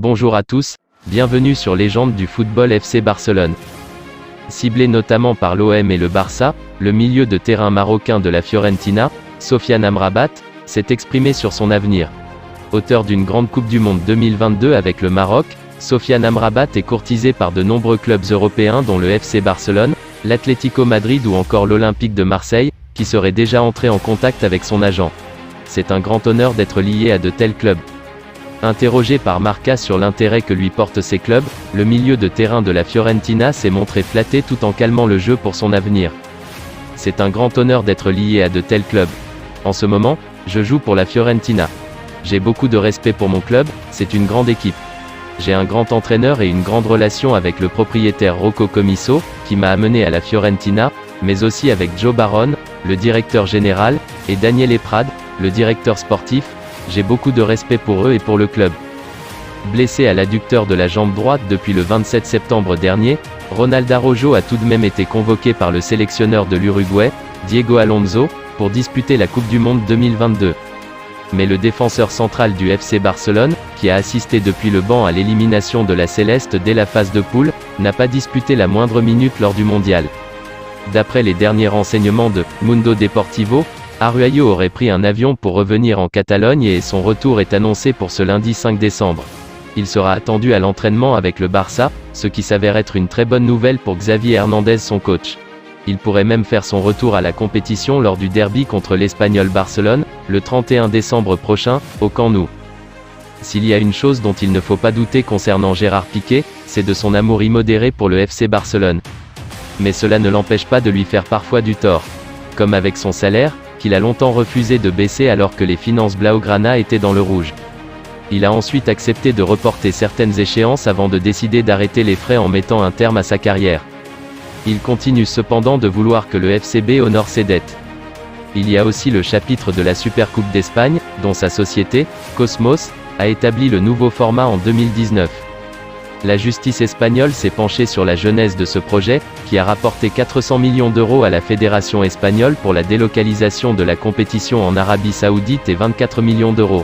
Bonjour à tous, bienvenue sur Légende du football FC Barcelone. Ciblé notamment par l'OM et le Barça, le milieu de terrain marocain de la Fiorentina, Sofiane Amrabat, s'est exprimé sur son avenir. Auteur d'une grande Coupe du Monde 2022 avec le Maroc, Sofiane Amrabat est courtisé par de nombreux clubs européens dont le FC Barcelone, l'Atlético Madrid ou encore l'Olympique de Marseille, qui seraient déjà entrés en contact avec son agent. C'est un grand honneur d'être lié à de tels clubs. Interrogé par Marca sur l'intérêt que lui portent ces clubs, le milieu de terrain de la Fiorentina s'est montré flatté tout en calmant le jeu pour son avenir. C'est un grand honneur d'être lié à de tels clubs. En ce moment, je joue pour la Fiorentina. J'ai beaucoup de respect pour mon club, c'est une grande équipe. J'ai un grand entraîneur et une grande relation avec le propriétaire Rocco Commisso, qui m'a amené à la Fiorentina, mais aussi avec Joe Barone, le directeur général, et Daniel Eprad, le directeur sportif. J'ai beaucoup de respect pour eux et pour le club. Blessé à l'adducteur de la jambe droite depuis le 27 septembre dernier, Ronald Araujo a tout de même été convoqué par le sélectionneur de l'Uruguay, Diego Alonso, pour disputer la Coupe du Monde 2022. Mais le défenseur central du FC Barcelone, qui a assisté depuis le banc à l'élimination de la Céleste dès la phase de poule, n'a pas disputé la moindre minute lors du mondial. D'après les derniers renseignements de Mundo Deportivo, Araujo aurait pris un avion pour revenir en Catalogne et son retour est annoncé pour ce lundi 5 décembre. Il sera attendu à l'entraînement avec le Barça, ce qui s'avère être une très bonne nouvelle pour Xavi Hernandez, son coach. Il pourrait même faire son retour à la compétition lors du derby contre l'Espagnol Barcelone, le 31 décembre prochain, au Camp Nou. S'il y a une chose dont il ne faut pas douter concernant Gérard Piqué, c'est de son amour immodéré pour le FC Barcelone. Mais cela ne l'empêche pas de lui faire parfois du tort. Comme avec son salaire, qu'il a longtemps refusé de baisser alors que les finances blaugrana étaient dans le rouge. Il a ensuite accepté de reporter certaines échéances avant de décider d'arrêter les frais en mettant un terme à sa carrière. Il continue cependant de vouloir que le FCB honore ses dettes. Il y a aussi le chapitre de la Supercoupe d'Espagne, dont sa société, Cosmos, a établi le nouveau format en 2019. La justice espagnole s'est penchée sur la genèse de ce projet, qui a rapporté 400 millions d'euros à la Fédération espagnole pour la délocalisation de la compétition en Arabie Saoudite et 24 millions d'euros.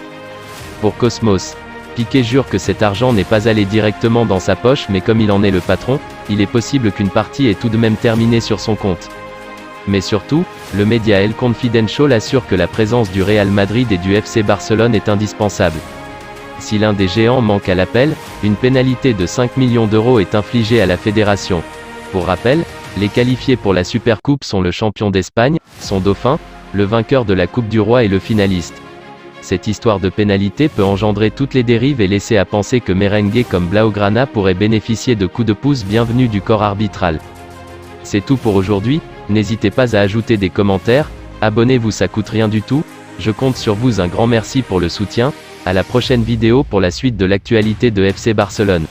Pour Cosmos, Piqué jure que cet argent n'est pas allé directement dans sa poche, mais comme il en est le patron, il est possible qu'une partie ait tout de même terminé sur son compte. Mais surtout, le média El Confidencial assure que la présence du Real Madrid et du FC Barcelone est indispensable. Si l'un des géants manque à l'appel, une pénalité de 5 millions d'euros est infligée à la fédération. Pour rappel, les qualifiés pour la Supercoupe sont le champion d'Espagne, son dauphin, le vainqueur de la Coupe du Roi et le finaliste. Cette histoire de pénalité peut engendrer toutes les dérives et laisser à penser que merengue comme blaugrana pourraient bénéficier de coups de pouce bienvenus du corps arbitral. C'est tout pour aujourd'hui, n'hésitez pas à ajouter des commentaires, abonnez-vous, ça coûte rien du tout, je compte sur vous, un grand merci pour le soutien. À la prochaine vidéo pour la suite de l'actualité de FC Barcelone.